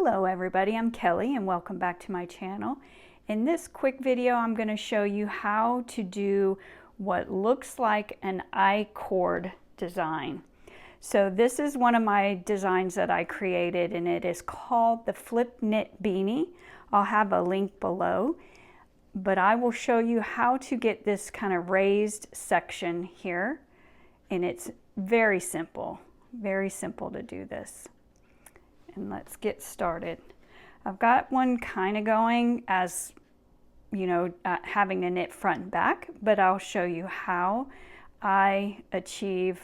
Hello everybody, I'm Kelly and welcome back to my channel. In this quick video I'm going to show you how to do what looks like an I-cord design. So this is one of my designs that I created and it is called the Flip Knit Beanie. I'll have a link below, but I will show you how to get this kind of raised section here, and it's very simple to do this. And let's get started. I've got one kind of going as, you know, having a knit front and back, but I'll show you how I achieve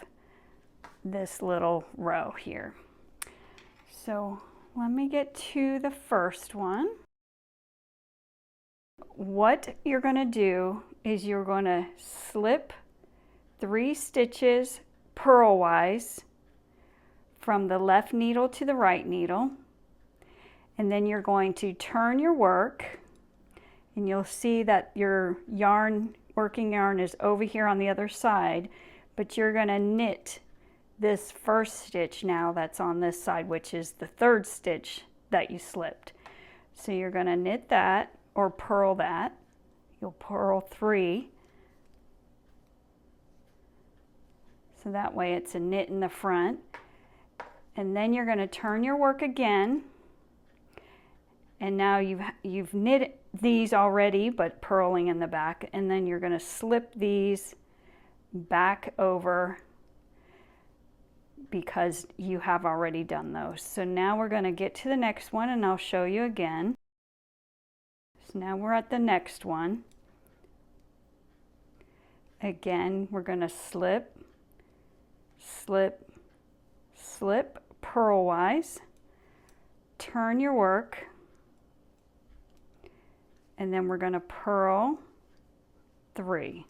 this little row here. So let me get to the first one. What you're going to do is you're going to slip 3 stitches purlwise from the left needle to the right needle, and then you're going to turn your work, and you'll see that your working yarn is over here on the other side, but you're going to knit this first stitch now that's on this side, which is the 3rd stitch that you slipped. So you're going to knit that or purl that. You'll purl 3. So that way it's a knit in the front. And then you're going to turn your work again, and now you've knit these already but purling in the back, and then you're going to slip these back over because you have already done those. So now we're going to get to the next one and I'll show you again. So now we're at the next one. Again, we're going to slip, slip, slip purlwise, turn your work, and then we're going to purl 3,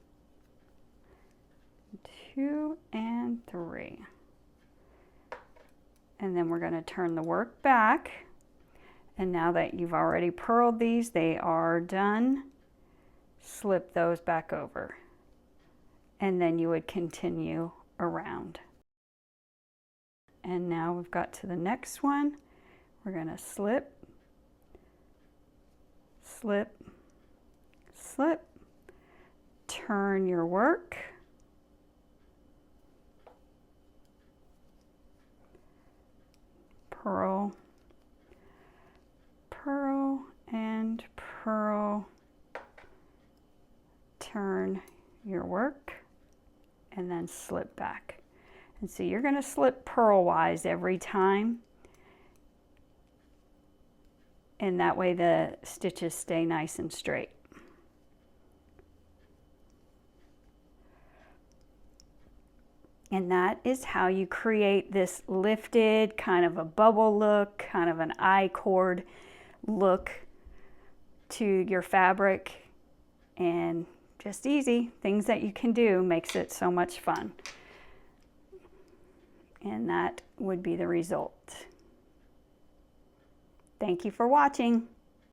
2 and 3, and then we're going to turn the work back. And now that you've already purled these, they are done. Slip those back over, and then you would continue around. And now we've got to the next one. We're going to slip, slip, slip, turn your work, purl, purl, and purl, turn your work, and then slip back. And so you're going to slip purlwise every time, and that way the stitches stay nice and straight. And that is how you create this lifted, kind of a bubble look, kind of an I-cord look to your fabric, and just easy things that you can do makes it so much fun. And that would be the result. Thank you for watching.